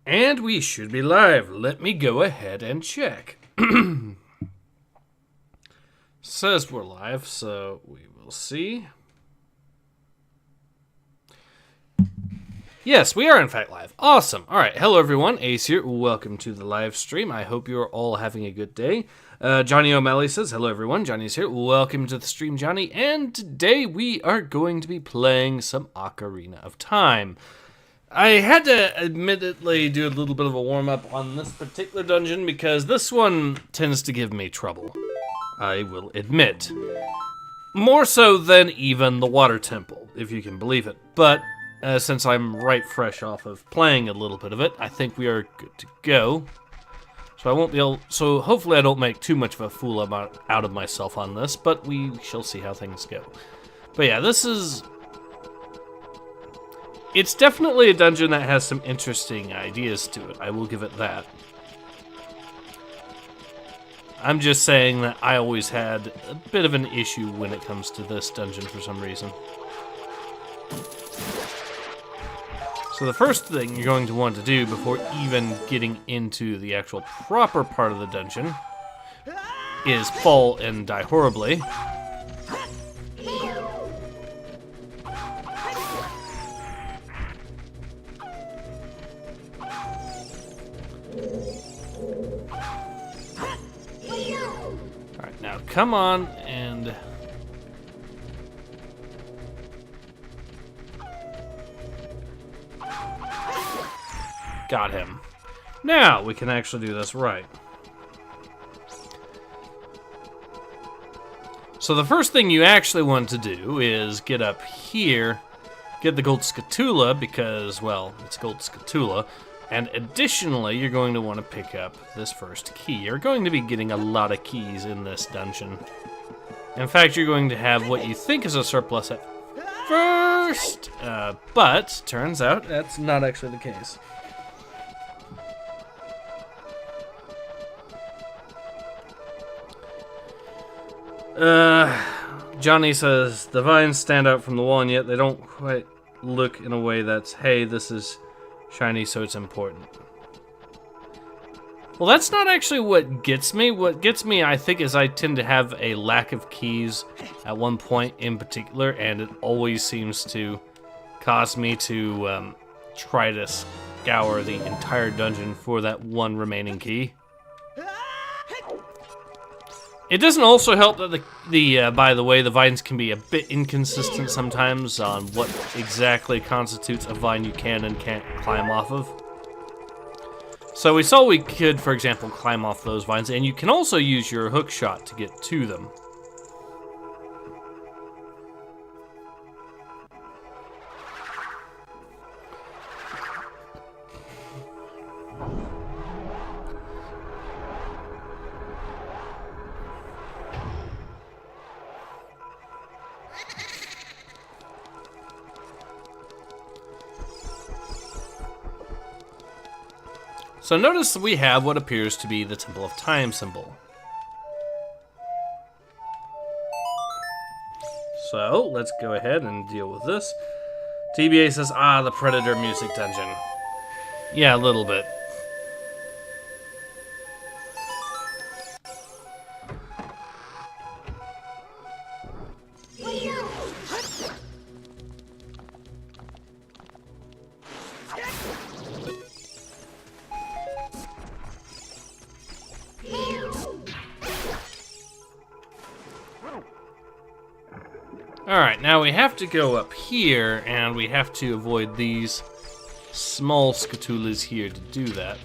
And we should be live. Let me go ahead and check. Says we're live, so we will see. Yes, we are in fact live. Awesome. All right. Hello, everyone. Ace here. Welcome to the live stream. I hope you are all having a good day. Johnny O'Malley says, hello, everyone. Johnny's here. Welcome to the stream, Johnny. And today we are going to be playing some Ocarina of Time. I had to admittedly do a little bit of a warm-up on this particular dungeon because this one tends to give me trouble. I will admit. More so than even the water temple, if you can believe it. But since I'm right fresh off of playing a little bit of it, I think we are good to go. So I won't be able. So hopefully I don't make too much of a fool out of myself on this, but we shall see how things go. But yeah, this is. It's definitely a dungeon that has some interesting ideas to it. I will give it that. I'm just saying that I always had a bit of an issue when it comes to this dungeon for some reason. So the first thing you're going to want to do before even getting into the actual proper part of the dungeon is fall and die horribly. Alright, now come on and... Got him. Now we can actually do this right. So the first thing you actually want to do is get up here, get the gold scatula because, well, it's gold scatula, and additionally you're going to want to pick up this first key. You're going to be getting a lot of keys in this dungeon. In fact, you're going to have what you think is a surplus at first, but turns out that's not actually the case. Johnny says, the vines stand out from the wall and yet they don't quite look in a way that's, hey, this is shiny so it's important. Well, that's not actually what gets me. What gets me, I think, is I tend to have a lack of keys at one point in particular, and it always seems to cause me to try to scour the entire dungeon for that one remaining key. It doesn't also help that by the way, the vines can be a bit inconsistent sometimes on what exactly constitutes a vine you can and can't climb off of. So we saw we could, for example, climb off those vines, and you can also use your hook shot to get to them. So notice that we have what appears to be the Temple of Time symbol. So let's go ahead and deal with this. TBA says, the Predator music dungeon. Yeah, a little bit. Alright, now we have to go up here, and we have to avoid these small scatulas here to do that.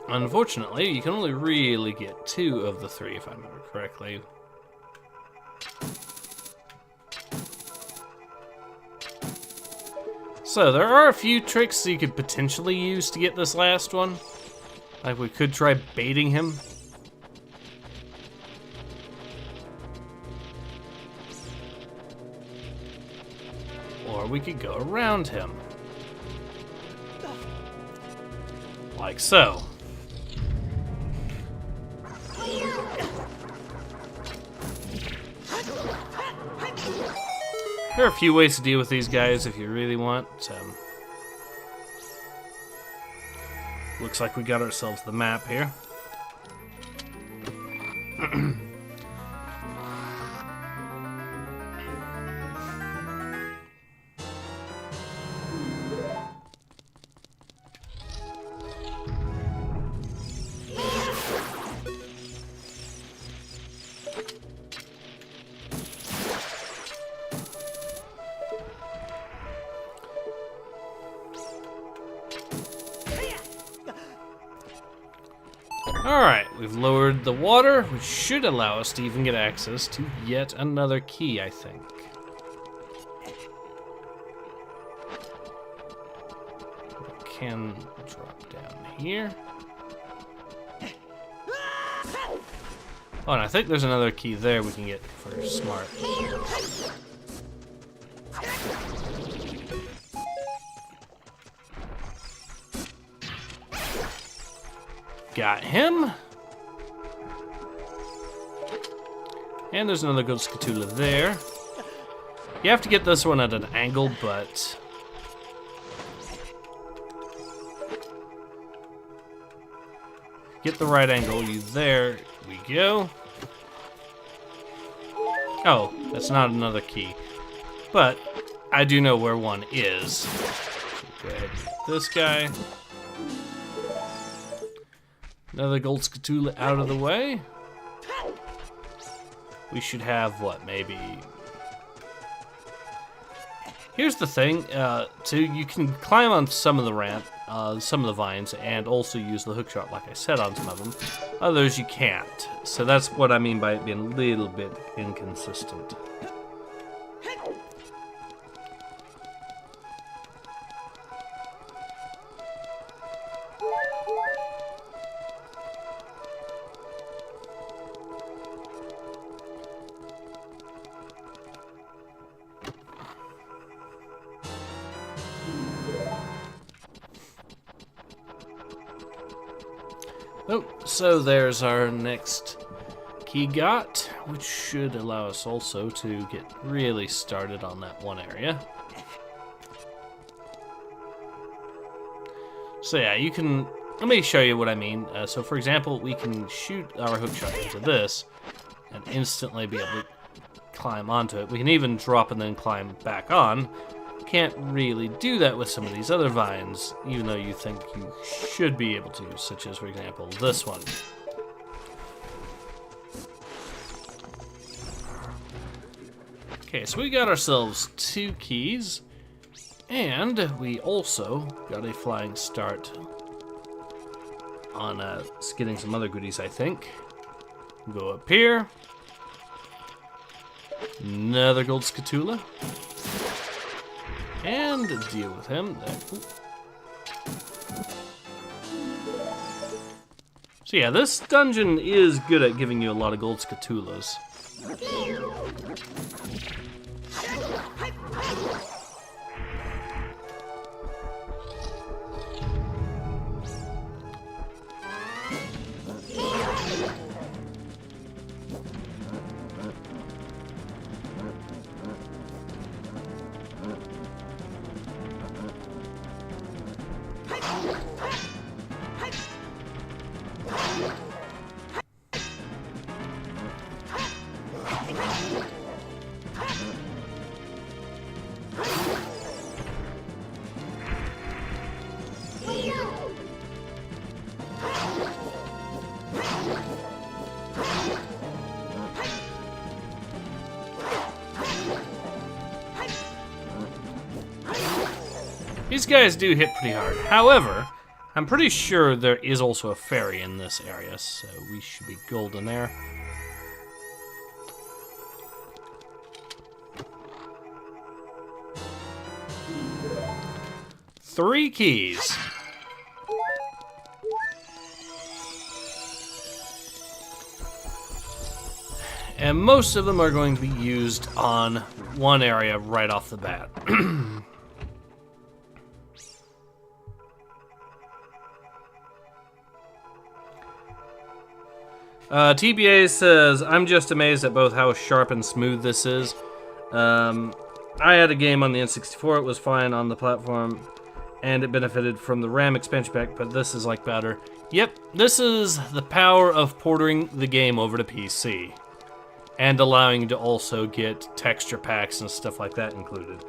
Unfortunately, you can only really get 2 of the 3, if I remember correctly. So, there are a few tricks you could potentially use to get this last one. Like, we could try baiting him. Or we could go around him. Like so. There are a few ways to deal with these guys if you really want. Looks like we got ourselves the map here. Alright, we've lowered the water, which should allow us to even get access to yet another key, I think. We can drop down here. Oh, and I think there's another key there we can get for smart. Got him. And there's another good Scatula there. You have to get this one at an angle, but... get the right angle, there we go. Oh, that's not another key. But I do know where one is. So go ahead and get this guy. Another gold Scatula out of the way. We should have, what, maybe... Here's the thing, you can climb on some of the ramp, some of the vines, and also use the hookshot, like I said, on some of them. Others you can't. So that's what I mean by it being a little bit inconsistent. Oh, so there's our next key got, which should allow us also to get really started on that one area. So yeah, you can, let me show you what I mean. So for example, we can shoot our hookshot into this and instantly be able to climb onto it. We can even drop and then climb back on. Can't really do that with some of these other vines, even though you think you should be able to, such as, for example, this one. Okay, so we got ourselves 2 keys, and we also got a flying start on getting some other goodies, I think. Go up here. Another gold Scatula. And deal with him. So yeah, this dungeon is good at giving you a lot of gold Scatulas. These guys do hit pretty hard. However, I'm pretty sure there is also a fairy in this area, so we should be golden there. Three keys. And most of them are going to be used on one area right off the bat. TBA says, I'm just amazed at both how sharp and smooth this is. I had a game on the N64, it was fine on the platform, and it benefited from the RAM expansion pack, but this is like better. Yep, this is the power of porting the game over to PC, and allowing you to also get texture packs and stuff like that included.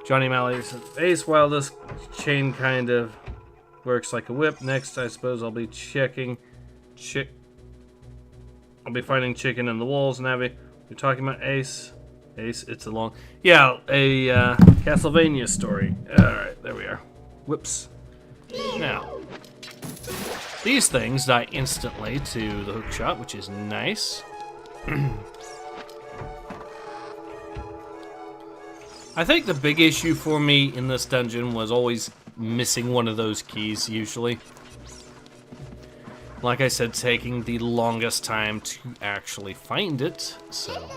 Johnny Malley says, Ace, while this chain kind of works like a whip, next I suppose I'll be checking... I'll be finding chicken in the walls, Navi. You're talking about Ace? Ace, it's a long... Yeah, a Castlevania story. Alright, there we are. Whoops. Now, these things die instantly to the hook shot, which is nice. I think the big issue for me in this dungeon was always missing one of those keys, usually. Like I said, taking the longest time to actually find it, so...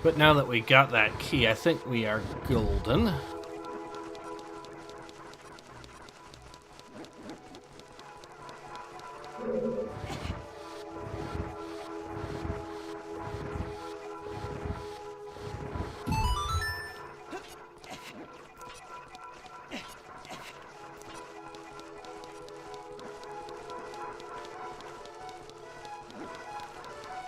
But now that we got that key, I think we are golden.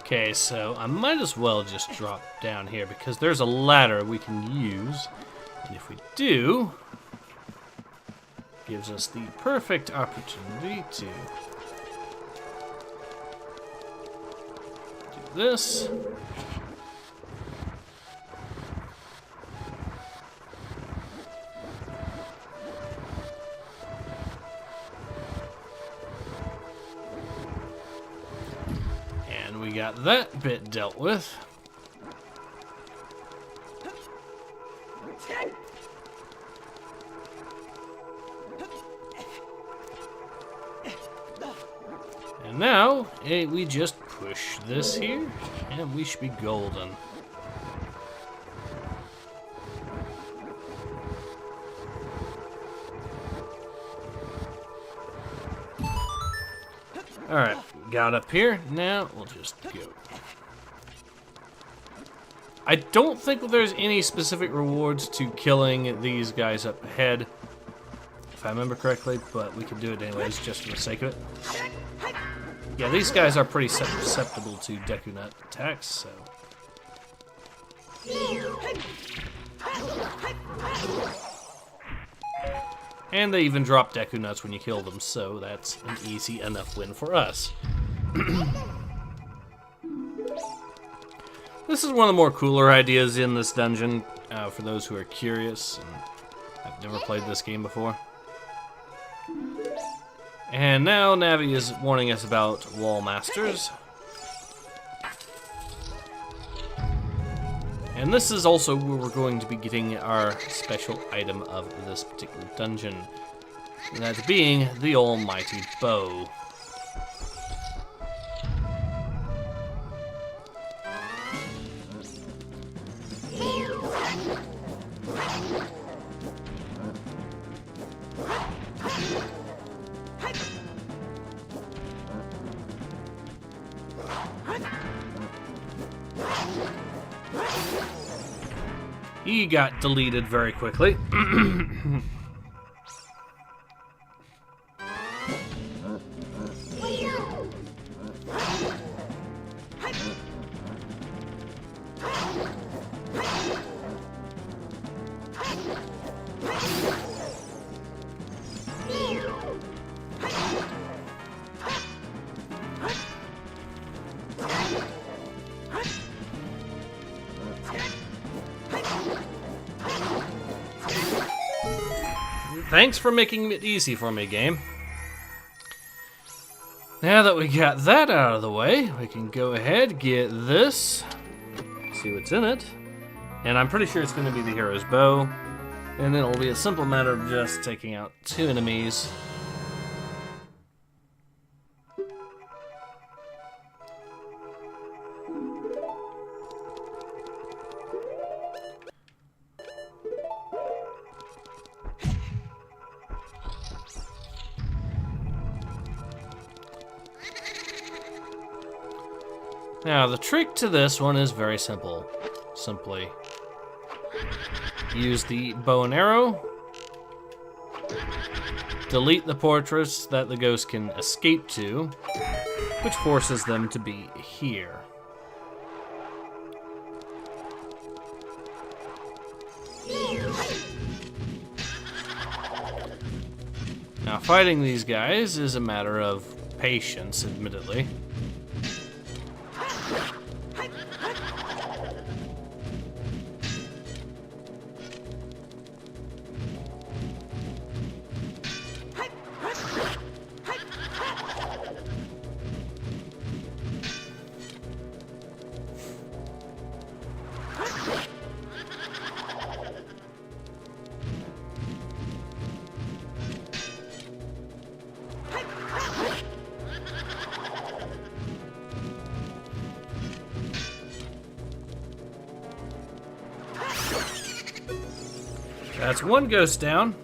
Okay, so I might as well just drop down here because there's a ladder we can use. And if we do, gives us the perfect opportunity to do this. We got that bit dealt with. And now, we just push this here, and we should be golden. Alright, got up here. Now we'll just go. I don't think there's any specific rewards to killing these guys up ahead, if I remember correctly, but we can do it anyways, just for the sake of it. Yeah, these guys are pretty susceptible to Deku Nut attacks, so... And they even drop Deku Nuts when you kill them, so that's an easy enough win for us. This is one of the more cooler ideas in this dungeon, for those who are curious and have never played this game before. And now Navi is warning us about wall masters. And this is also where we're going to be getting our special item of this particular dungeon. And that being the almighty bow. He got deleted very quickly. thanks for making it easy for me, game. Now that we got that out of the way, we can go ahead, get this, see what's in it. And I'm pretty sure it's going to be the hero's bow. And it'll be a simple matter of just taking out 2 enemies. Now, the trick to this one is very simple. Simply use the bow and arrow, delete the fortress that the ghost can escape to, which forces them to be here. Now, fighting these guys is a matter of patience, admittedly. That's one ghost down.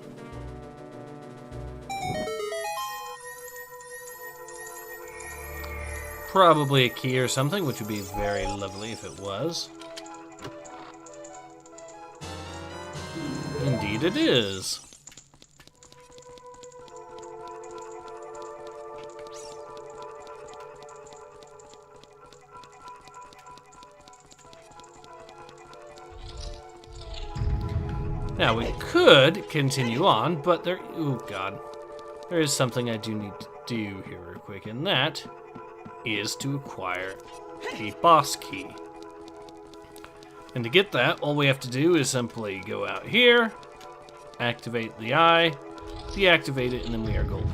Probably a key or something, which would be very lovely if it was. Indeed it is. Now, we could continue on, but there... Oh, God. There is something I do need to do here real quick, and that is to acquire a boss key. And to get that, all we have to do is simply go out here, activate the eye, deactivate it, and then we are golden.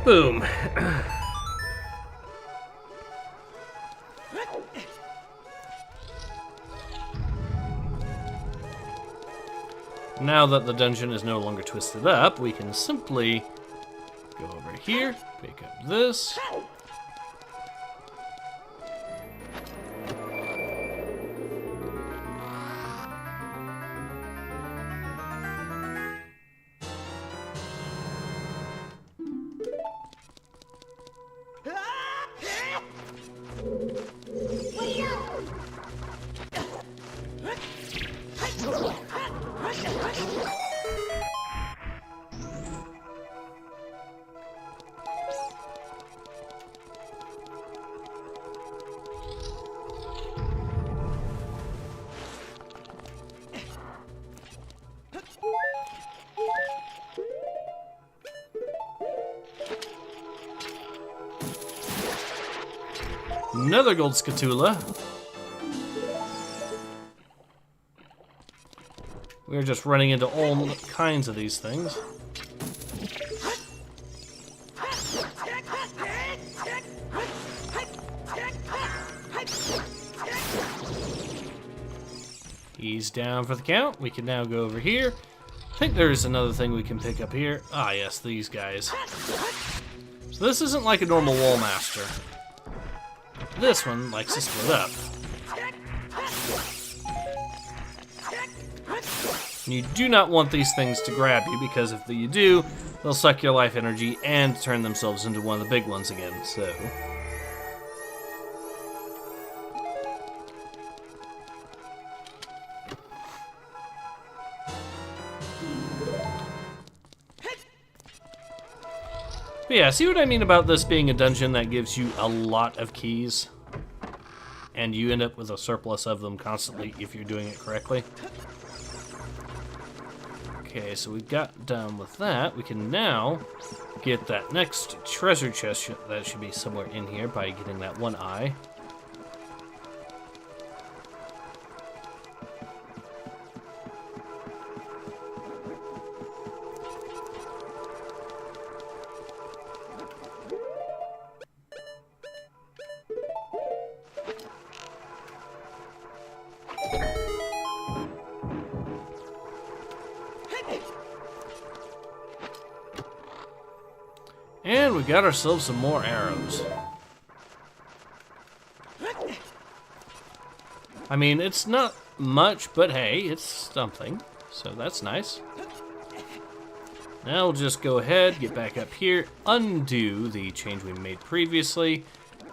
Boom. Now that the dungeon is no longer twisted up, we can simply go over here, pick up this. Another gold scatula. We're just running into all kinds of these things. He's down for the count. We can now go over here. I think there's another thing we can pick up here. Ah, yes, these guys. So this isn't like a normal wall master. This one likes to split up. And you do not want these things to grab you, because if you do, they'll suck your life energy and turn themselves into one of the big ones again, so... But yeah, see what I mean about this being a dungeon that gives you a lot of keys? And you end up with a surplus of them constantly if you're doing it correctly. Okay, so we got done with that. We can now get that next treasure chest that should be somewhere in here by getting that one eye. And we got ourselves some more arrows. I mean, it's not much, but hey, it's something. So that's nice. Now we'll just go ahead, get back up here, undo the change we made previously,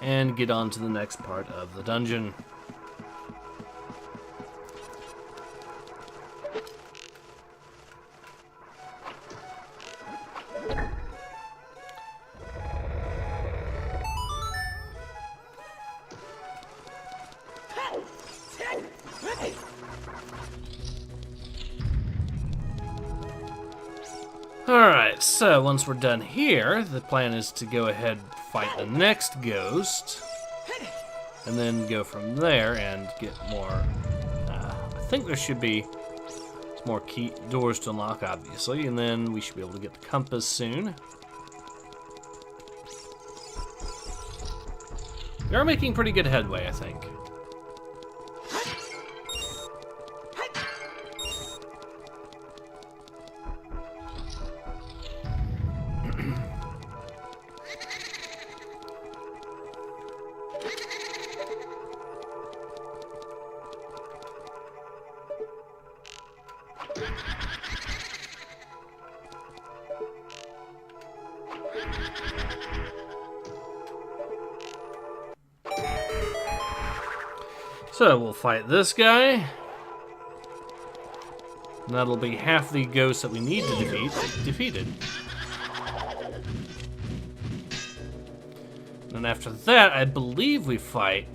and get on to the next part of the dungeon. Alright, so once we're done here, the plan is to go ahead and fight the next ghost, and then go from there and get more, I think there should be some more key doors to unlock, obviously, and then we should be able to get the compass soon. We are making pretty good headway, I think. So we'll fight this guy. And that'll be half the ghosts that we need to defeated. And after that, I believe we fight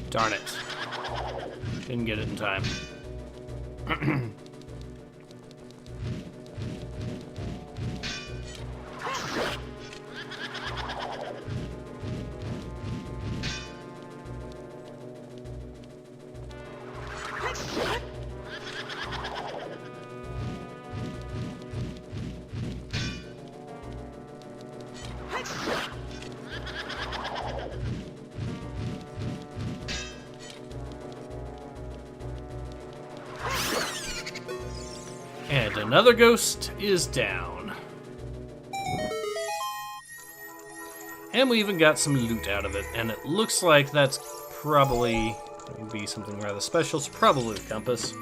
darn it. Didn't get it in time. And another ghost is down. And we even got some loot out of it, and it looks like that's probably going to be something rather special. It's probably the compass.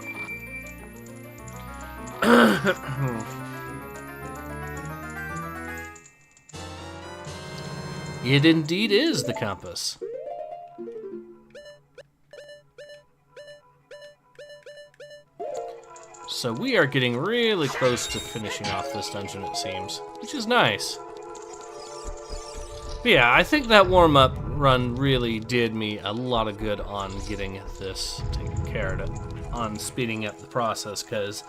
It indeed is the compass. So we are getting really close to finishing off this dungeon, it seems, which is nice. But yeah, I think that warm-up run really did me a lot of good on getting this taken care of, on speeding up the process, because,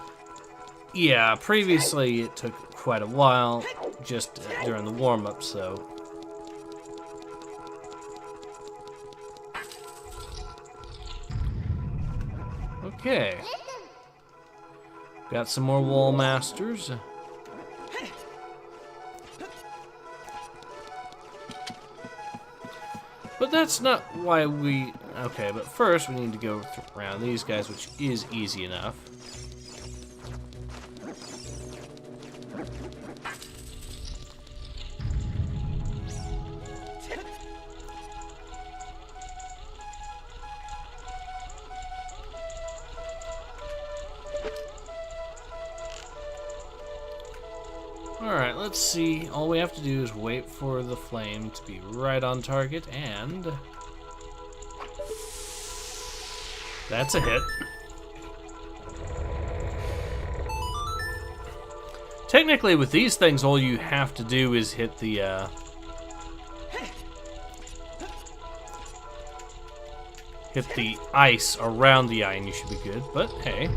yeah, previously it took quite a while just during the warm-up, so... Okay. Got some more wall masters. But that's not why we... Okay, but first we need to go around these guys, which is easy enough. Alright, let's see. All we have to do is wait for the flame to be right on target, and... that's a hit. Technically, with these things, all you have to do is hit the hit the ice around the eye and you should be good, but hey.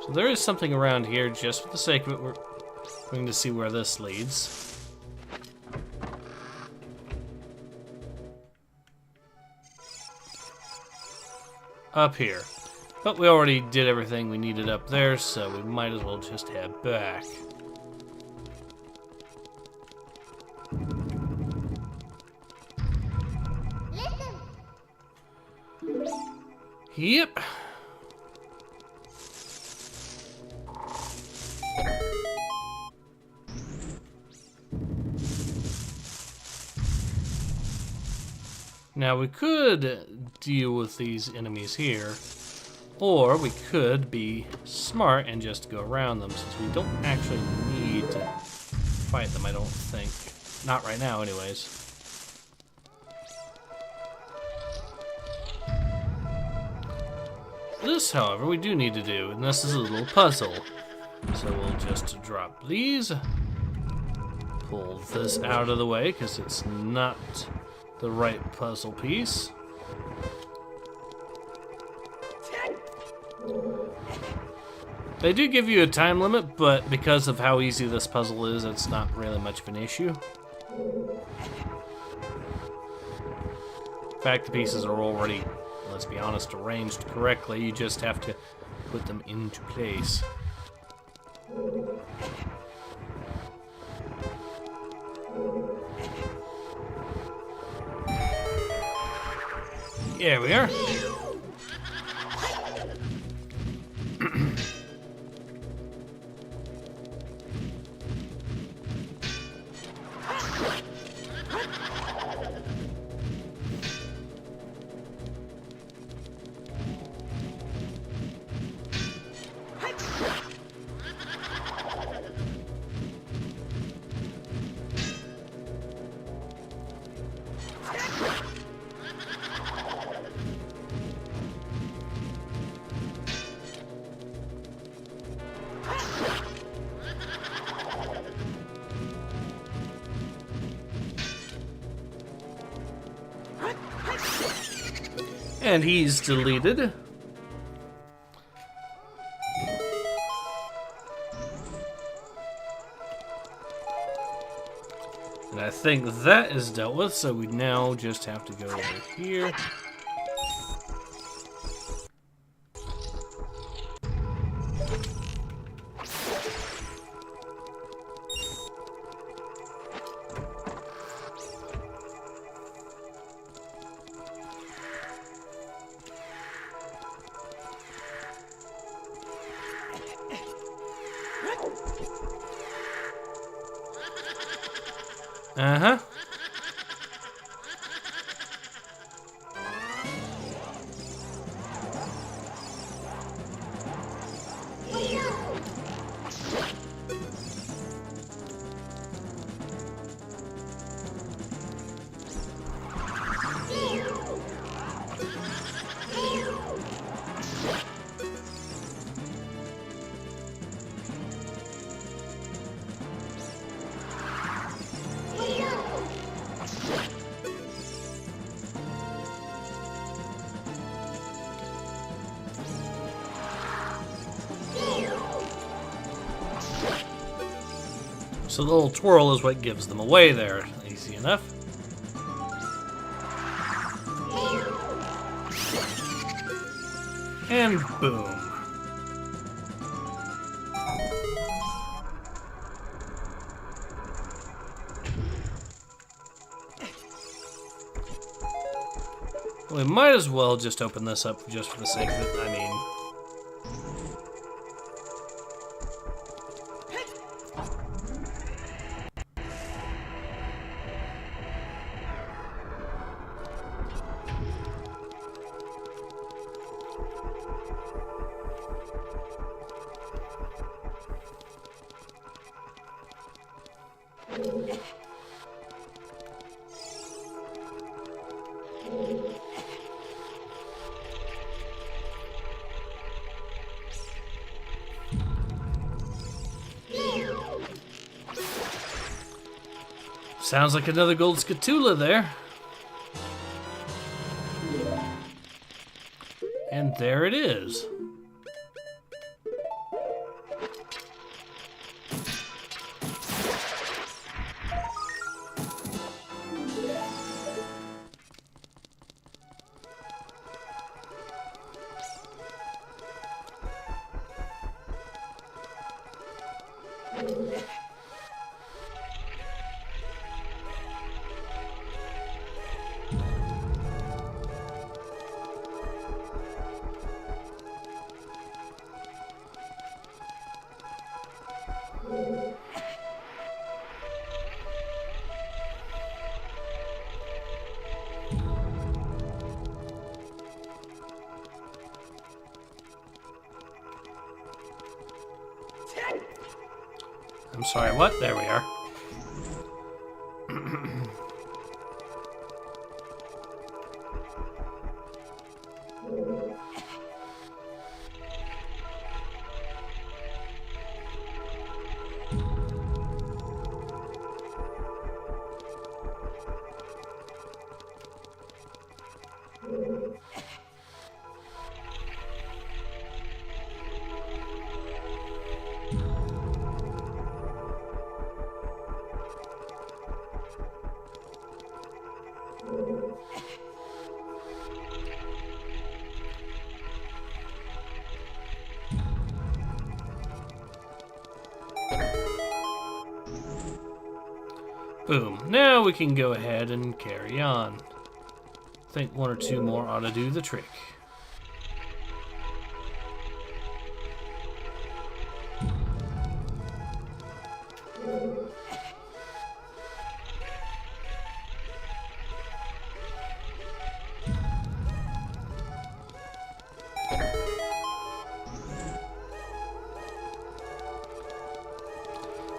So there is something around here, just for the sake of it, we're going to see where this leads. Up here. But we already did everything we needed up there, so we might as well just head back. Yep. Now we could deal with these enemies here, or we could be smart and just go around them, since we don't actually need to fight them, I don't think. Not right now, anyways. This, however, we do need to do, and this is a little puzzle. So we'll just drop these, pull this out of the way, because it's not the right puzzle piece. They do give you a time limit, but because of how easy this puzzle is, it's not really much of an issue. In fact, the pieces are already, let's be honest, arranged correctly. You just have to put them into place. Here we are. And he's deleted. And I think that is dealt with, so we now just have to go over here. Uh-huh. So the little twirl is what gives them away there. Easy enough. And boom. We might as well just open this up just for the sake of it. I mean... Sounds like another gold scatula there. And there it is. I'm sorry, what? There we are. Boom. Now we can go ahead and carry on. I think one or two more ought to do the trick.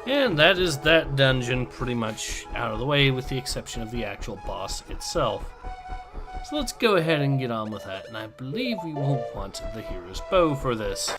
And that is that dungeon pretty much out of the way, with the exception of the actual boss itself. So let's go ahead and get on with that, and I believe we will want the hero's bow for this.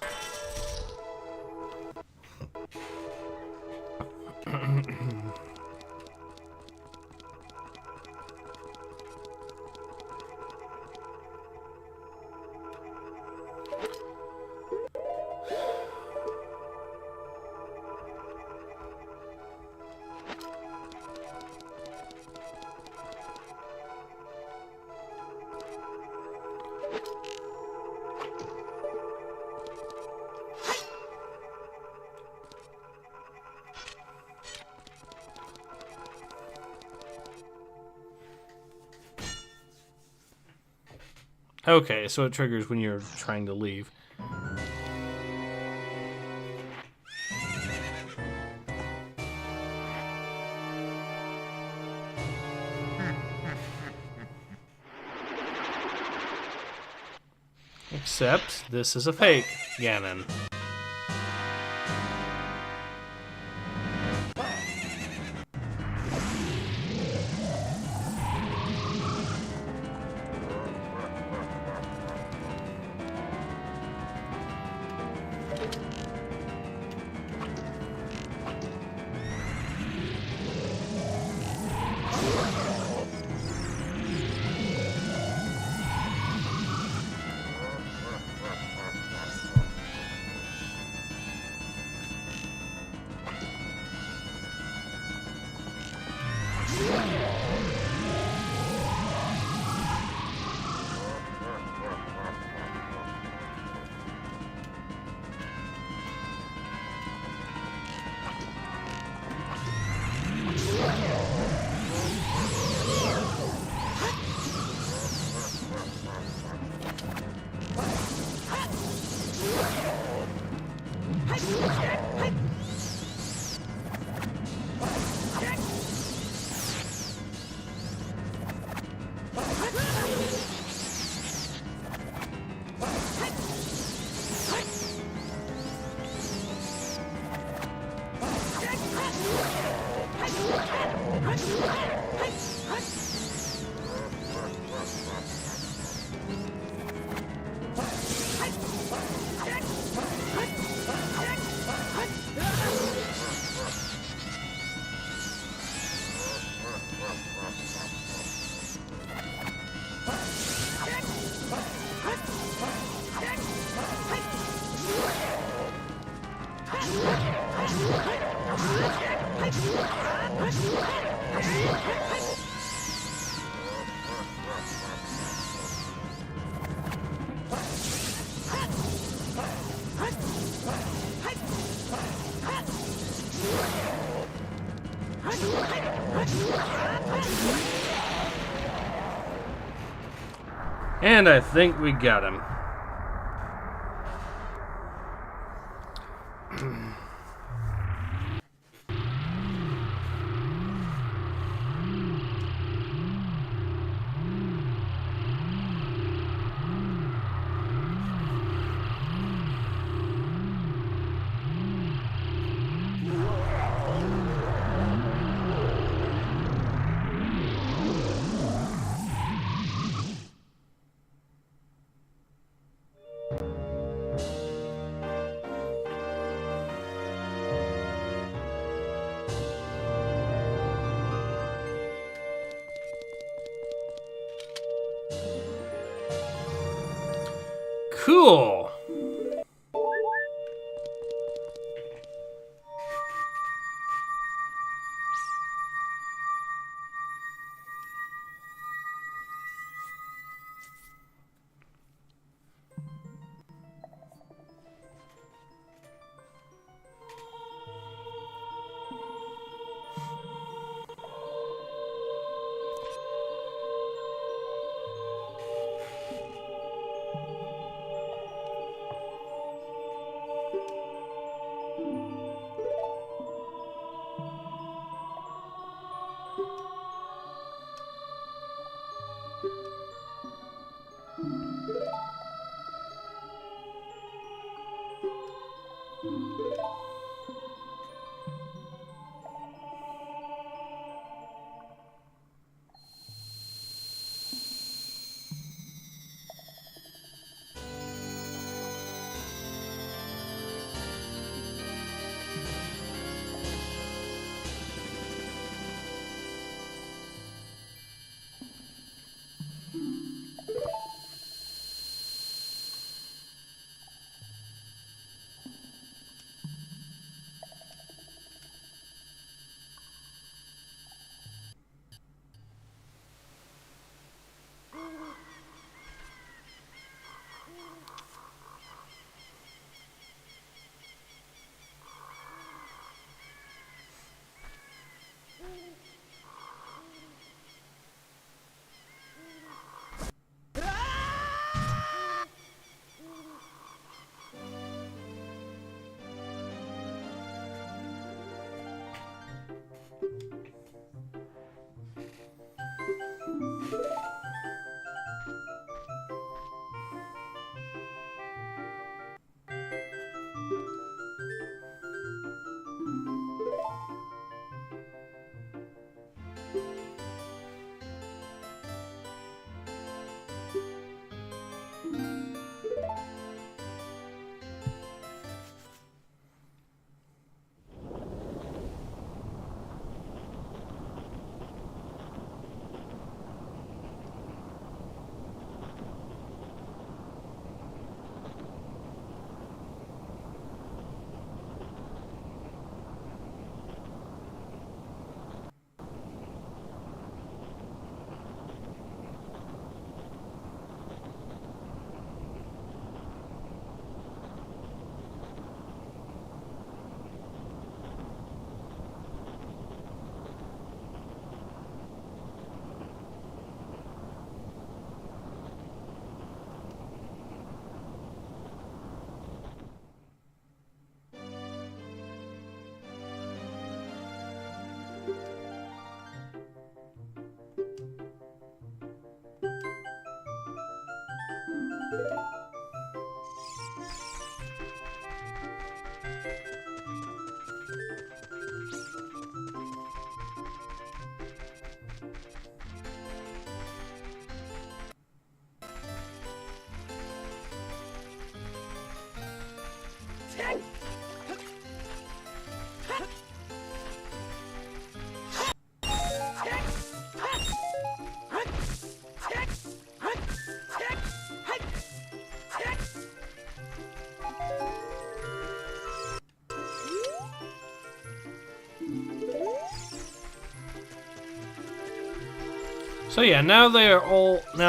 Okay, so it triggers when you're trying to leave. Except this is a fake Ganon. And I think we got him. Cool. So yeah, now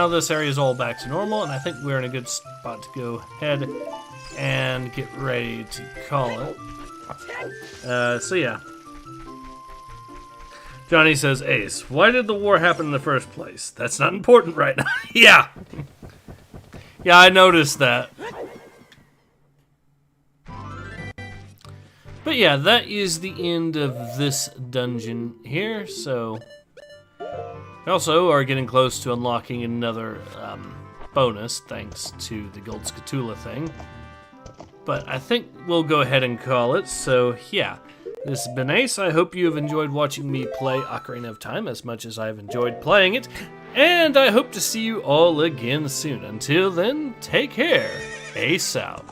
this area is all back to normal, and I think we're in a good spot to go ahead and get ready to call it. So yeah. Johnny says, Ace, why did the war happen in the first place? That's not important right now. Yeah. Yeah, I noticed that. But yeah, that is the end of this dungeon here, so... We also are getting close to unlocking another bonus, thanks to the Gold Scatula thing. But I think we'll go ahead and call it, so yeah. This has been Ace. I hope you have enjoyed watching me play Ocarina of Time as much as I've enjoyed playing it. And I hope to see you all again soon. Until then, take care. Ace out.